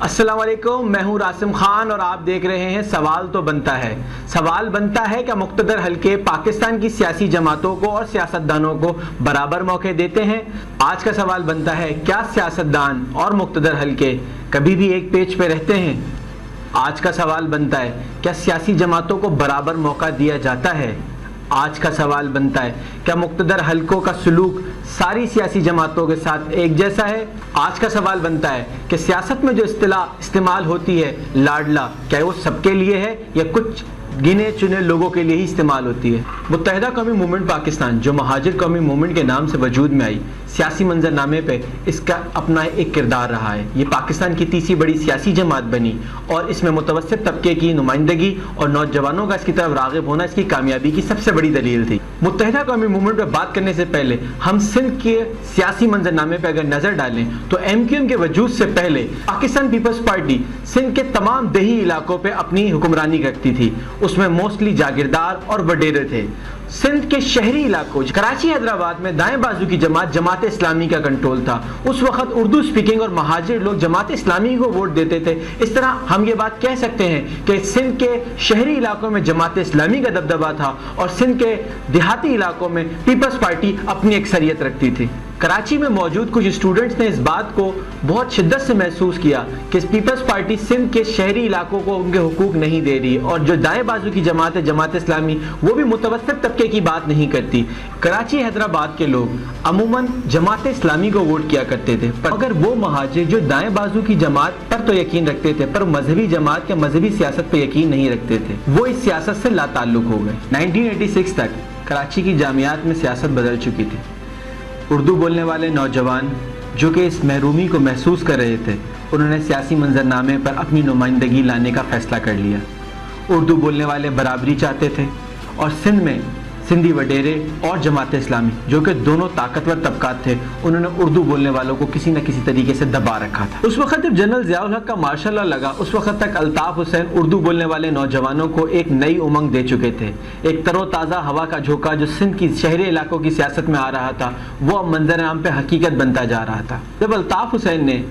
अस्सलाम वालेकुम, मैं हूं रासिम खान और आप देख रहे हैं सवाल तो बनता है। सवाल बनता है क्या मुक़्तदर हल्के पाकिस्तान की सियासी जमातों को और सियासतदानों को बराबर मौके देते हैं? आज का सवाल बनता है, क्या सियासतदान और मुक़्तदर हल्के कभी भी एक पेज पे रहते हैं? आज का सवाल बनता है, क्या सियासी जमातों को बराबर मौका दिया जाता है? आज का सवाल बनता है, क्या मुक़्तदर हल्कों का सलूक सारी सियासी जमातों के साथ एक जैसा है? आज का सवाल बनता है कि सियासत में जो इस्तिलाह इस्तेमाल होती है लाडला, क्या वो सबके लिए है या कुछ गिने चुने लोगों के लिए ही इस्तेमाल होती है? मुत्तहिदा कौमी मूवमेंट पाकिस्तान जो महाजिर कौमी मूवमेंट के नाम से वजूद में आई, सियासी मंजरनामे पे इसका अपना एक किरदार रहा है। ये पाकिस्तान की तीसरी बड़ी सियासी जमात बनी और इसमें मुतवस्सित तबके की नुमाइंदगी और नौजवानों का इसकी तरफ राग़िब होना इसकी कामयाबी की सबसे बड़ी दलील थी। मुत्तहिदा कौमी मूवमेंट पे बात करने से पहले हम सिंध के सियासी मंजरनामे पे अगर नज़र डालें तो MQM के वजूद से पहले पाकिस्तान पीपल्स पार्टी सिंध के तमाम देही इलाकों पे अपनी हुक्मरानी करती थी। उसमें मोस्टली जागीरदार और वडेरे थे। सिंध के शहरी इलाकों कराची हैदराबाद में दाएं बाजू की जमात जमात इस्लामी का कंट्रोल था। उस वक्त उर्दू स्पीकिंग और महाजिर लोग जमात इस्लामी को वोट देते थे। इस तरह हम ये बात कह सकते हैं कि सिंध के शहरी इलाकों में जमात इस्लामी का दबदबा था और सिंध के देहाती इलाकों में पीपल्स पार्टी अपनी अक्सरियत रखती थी। कराची में मौजूद कुछ स्टूडेंट्स ने इस बात को बहुत शिद्दत से महसूस किया कि पीपल्स पार्टी सिंध के शहरी इलाकों को उनके हुकूक नहीं दे रही और जो दाएं बाजू की जमात है जमात इस्लामी वो भी मुतवस्सित तबके की बात नहीं करती। कराची हैदराबाद के लोग अमूमन जमात इस्लामी को वोट किया करते थे, पर अगर वो महाजिर जो दाएं बाजू की जमात पर तो यकीन रखते थे पर मजहबी जमात या मजहबी सियासत पर यकीन नहीं रखते थे, वो इस सियासत से लाताल्लुक हो गए। 1986 तक कराची की जामियात में सियासत बदल चुकी थी। उर्दू बोलने वाले नौजवान जो कि इस महरूमी को महसूस कर रहे थे, उन्होंने सियासी मंजरनामे पर अपनी नुमाइंदगी लाने का फ़ैसला कर लिया। उर्दू बोलने वाले बराबरी चाहते थे और सिंध में सिंधी वडेरे और जमात इस्लामी जो कि दोनों ताकतवर तबकात थे, उन्होंने उर्दू बोलने वालों को किसी न किसी तरीके से दबा रखा था। उस वक्त जब जनरल ज़ियाउल हक का मार्शल लॉ लगा, उस वक्त तक अल्ताफ़ हुसैन उर्दू बोलने वाले नौजवानों को एक नई उमंग दे चुके थे। एक तरोताज़ा हवा का झोंका जो सिंध की शहरी इलाकों की सियासत में आ रहा था, वो अब मंजर आम पे हकीकत बनता जा रहा था। जब अल्ताफ़ हुसैन ने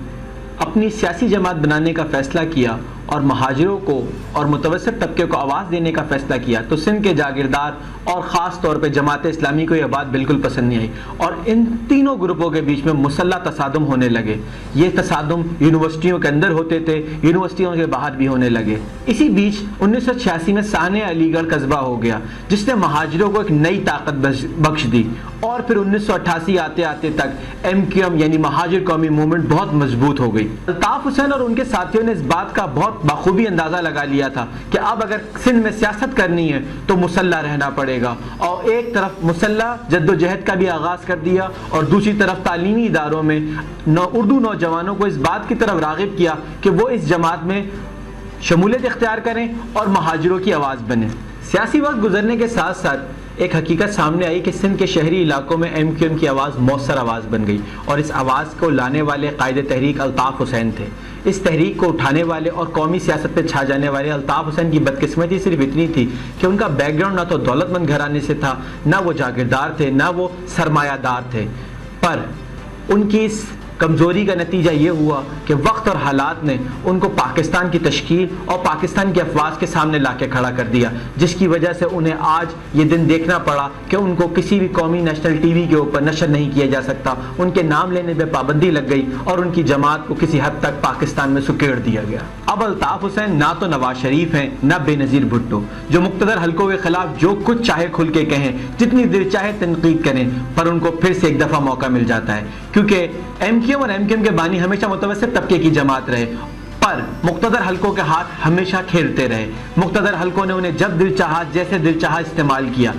अपनी सियासी जमात बनाने का फ़ैसला किया और महाजिरों को और मुतवस्सित तबके को आवाज़ देने का फ़ैसला किया, तो सिंध के जागीरदार और ख़ास तौर पे जमात इस्लामी को यह बात बिल्कुल पसंद नहीं आई और इन तीनों ग्रुपों के बीच में मुसल्लह तसादुम होने लगे। ये तसादुम यूनिवर्सिटियों के अंदर होते थे, यूनिवर्सिटियों के बाहर भी होने लगे। इसी बीच 1986 में साने अलीगढ़ कस्बा हो गया जिसने महाजिरों को एक नई ताकत बख्श दी और फिर 1988 आते आते तक MQM यानी महाजिर कौमी मूवमेंट बहुत मजबूत हो गई। अल्ताफ़ हुसैन और उनके साथियों ने इस बात का बहुत बखूबी अंदाज़ा लगा लिया था कि अब अगर सिंध में सियासत करनी है तो मुसल्ला रहना पड़ेगा और एक तरफ मुसल्ला जद्दोजहद का भी आगाज़ कर दिया और दूसरी तरफ तालीमी इदारों में उर्दू नौजवानों को इस बात की तरफ राग़िब किया कि वो इस जमात में शमूलियत इख्तियार करें और महाजिरों की आवाज़ बने। सियासी वक्त गुजरने के साथ साथ एक हकीकत सामने आई कि सिंध के शहरी इलाकों में MQM की आवाज़ मौसर आवाज़ बन गई और इस आवाज़ को लाने वाले कायदे तहरीक अल्ताफ़ हुसैन थे। इस तहरीक को उठाने वाले और कौमी सियासत पे छा जाने वाले अल्ताफ़ हुसैन की बदकिस्मती सिर्फ इतनी थी कि उनका बैकग्राउंड ना तो दौलतमंद घराने से था, ना वो जागीरदार थे, ना वो सरमायादार थे, पर उनकी इस कमज़ोरी का नतीजा ये हुआ कि वक्त और हालात ने उनको पाकिस्तान की तश्कील और पाकिस्तान की अफवाज के सामने ला के खड़ा कर दिया, जिसकी वजह से उन्हें आज ये दिन देखना पड़ा कि उनको किसी भी कौमी नेशनल TV के ऊपर नशर नहीं किया जा सकता। उनके नाम लेने पर पाबंदी लग गई और उनकी जमात को किसी हद तक पाकिस्तान में सुकेड़ दिया गया। अब अल्ताफ़ हुसैन ना तो नवाज शरीफ हैं ना बेनज़ीर भुट्टो जो मुक़्तदर हल्कों के खिलाफ जो कुछ चाहे खुल के कहें, जितनी देर चाहे तनकीद करें, पर उनको फिर से एक दफ़ा मौका मिल जाता है क्योंकि MQM और MQM के बानी हमेशा मुतवस्सित तबके की जमात रहे पर मुक़्तदर हल्कों के हाथ हमेशा खेलते रहे। मुक़्तदर हल्कों ने उन्हें जब दिल चाहा जैसे दिल चाहा इस्तेमाल किया।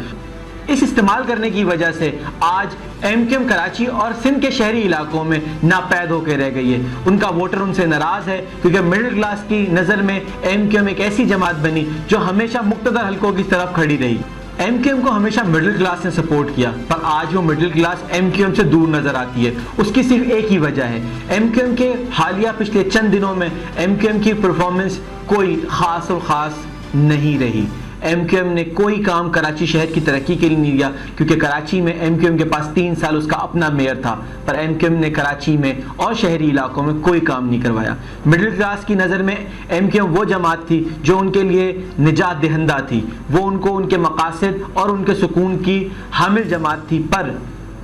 इस इस्तेमाल करने की वजह से आज MQM कराची और सिंध के शहरी इलाकों में नापैद होकर रह गई है। उनका वोटर उनसे नाराज़ है क्योंकि मिडिल क्लास की नज़र में MQM एक ऐसी जमात बनी जो हमेशा मुक़्तदर हल्कों की तरफ खड़ी रही। MQM को हमेशा मिडिल क्लास ने सपोर्ट किया पर आज वो मिडिल क्लास MQM से दूर नजर आती है। उसकी सिर्फ एक ही वजह है, MQM के हालिया पिछले चंद दिनों में MQM की परफॉर्मेंस कोई ख़ास और ख़ास नहीं रही। ایم کیو ایم نے کوئی کام کراچی شہر کی ترقی کے لیے نہیں دیا، کیونکہ کراچی میں ایم کیو ایم کے پاس 3 سال اس کا اپنا میئر تھا، پر ایم کیو ایم نے کراچی میں اور شہری علاقوں میں کوئی کام نہیں کروایا۔ مڈل کلاس کی نظر میں ایم کیو ایم وہ جماعت تھی جو ان کے لیے نجات دہندہ تھی، وہ ان کو ان کے مقاصد اور ان کے سکون کی حامل جماعت تھی، پر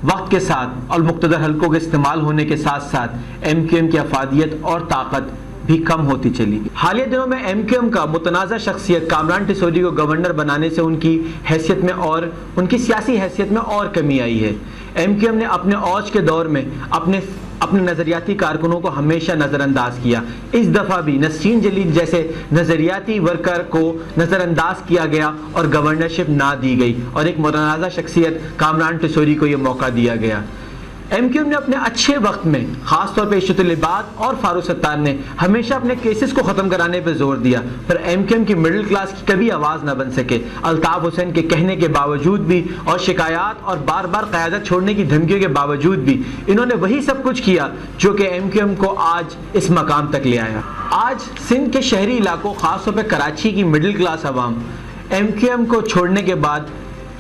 وقت کے ساتھ اور مقتدر حلقوں کے استعمال ہونے کے ساتھ ساتھ ایم کیو ایم کی افادیت اور طاقت بھی کم ہوتی چلی گئی۔ حالیہ دنوں میں ایم کیو ایم کا متنازع شخصیت کامران ٹیسوری کو گورنر بنانے سے ان کی حیثیت میں اور ان کی سیاسی حیثیت میں اور کمی آئی ہے۔ ایم کیو ایم نے اپنے اوج کے دور میں اپنے نظریاتی کارکنوں کو ہمیشہ نظر انداز کیا۔ اس دفعہ بھی نسرین جلیل جیسے نظریاتی ورکر کو نظر انداز کیا گیا اور گورنرشپ نہ دی گئی، اور ایک متنازع شخصیت کامران ٹیسوری کو یہ موقع دیا گیا۔ ایم کیو ایم نے اپنے اچھے وقت میں خاص طور پہ عشرت العباد اور فاروق ستار نے ہمیشہ اپنے کیسز کو ختم کرانے پہ زور دیا، پر ایم کیو ایم کی مڈل کلاس کی کبھی آواز نہ بن سکے۔ الطاف حسین کے کہنے کے باوجود بھی اور شکایات اور بار بار قیادت چھوڑنے کی دھمکیوں کے باوجود بھی انہوں نے وہی سب کچھ کیا جو کہ ایم کیو ایم کو آج اس مقام تک لے آیا۔ آج سندھ کے شہری علاقوں خاص طور پہ کراچی کی مڈل کلاس عوام ایم کیو ایم کو چھوڑنے کے بعد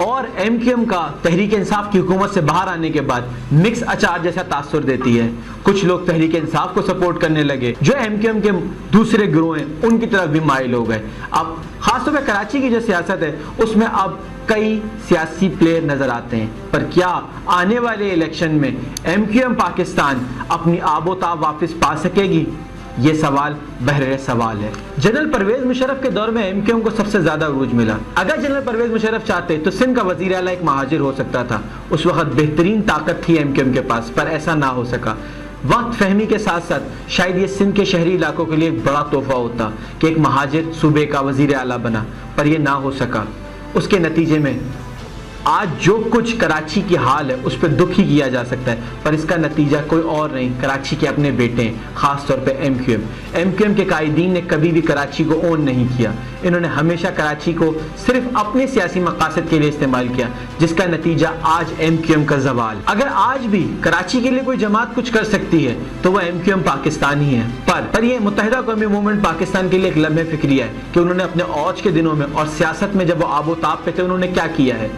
اور ایم کیو ایم کا تحریک انصاف کی حکومت سے باہر آنے کے بعد مکس اچار جیسا تاثر دیتی ہے۔ کچھ لوگ تحریک انصاف کو سپورٹ کرنے لگے، جو ایم کیو ایم کے دوسرے گروہ ہیں ان کی طرف بھی مائل ہو گئے۔ اب خاص طور پہ کراچی کی جو سیاست ہے اس میں اب کئی سیاسی پلیئر نظر آتے ہیں، پر کیا آنے والے الیکشن میں ایم کیو ایم پاکستان اپنی آب و تاب واپس پا سکے گی؟ یہ سوال بحر سوال ہے۔ جنرل پرویز مشرف کے دور میں ایم کیو ایم کو سب سے زیادہ عروج ملا۔ اگر جنرل پرویز مشرف چاہتے تو سندھ کا وزیر اعلیٰ ایک مہاجر ہو سکتا تھا۔ اس وقت بہترین طاقت تھی ایم کیو ایم کے پاس، پر ایسا نہ ہو سکا۔ وقت فہمی کے ساتھ ساتھ شاید یہ سندھ کے شہری علاقوں کے لیے ایک بڑا تحفہ ہوتا کہ ایک مہاجر صوبے کا وزیر اعلیٰ بنا، پر یہ نہ ہو سکا۔ اس کے نتیجے میں آج جو کچھ کراچی کی حال ہے اس پہ دکھ ہی کیا جا سکتا ہے، پر اس کا نتیجہ کوئی اور نہیں، کراچی کے اپنے بیٹے ہیں، خاص طور پہ MQM. MQM کے قائدین نے کبھی بھی کراچی کو اون نہیں کیا، انہوں نے ہمیشہ کراچی کو صرف اپنے سیاسی مقاصد کے لیے استعمال کیا، جس کا نتیجہ آج ایم کیو ایم کا زوال۔ اگر آج بھی کراچی کے لیے کوئی جماعت کچھ کر سکتی ہے تو وہ ایم کیو ایم پاکستان ہی ہے، پر یہ متحدہ قومی موومنٹ پاکستان کے لیے ایک لمحہ فکری ہے کہ انہوں نے اپنے اوج کے دنوں میں اور سیاست میں جب وہ آب و تاب پہ تھے انہوں نے کیا کیا ہے۔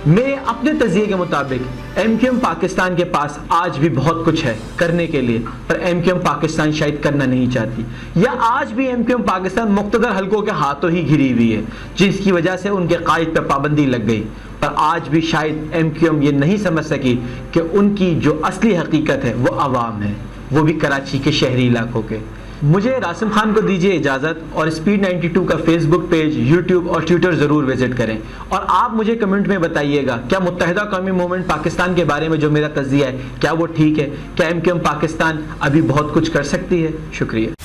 میرے اپنے تجزیے کے مطابق ایم کیو ایم پاکستان کے پاس آج بھی بہت کچھ ہے کرنے کے لیے، پر ایم کیو ایم پاکستان شاید کرنا نہیں چاہتی، یا آج بھی ایم کیو ایم پاکستان مقتدر حلقوں کے ہاتھوں ہی گھری ہوئی ہے، جس کی وجہ سے ان کے قائد پہ پابندی لگ گئی۔ پر آج بھی شاید ایم کیو ایم یہ نہیں سمجھ سکی کہ ان کی جو اصلی حقیقت ہے وہ عوام ہے، وہ بھی کراچی کے شہری علاقوں کے۔ مجھے راسم خان کو دیجیے اجازت، اور اسپیڈ 92 کا فیس بک پیج، یوٹیوب اور ٹویٹر ضرور وزٹ کریں، اور آپ مجھے کمنٹ میں بتائیے گا کیا متحدہ قومی موومنٹ پاکستان کے بارے میں جو میرا تجزیہ ہے کیا وہ ٹھیک ہے، کیا ایم کیو ایم پاکستان ابھی بہت کچھ کر سکتی ہے؟ شکریہ۔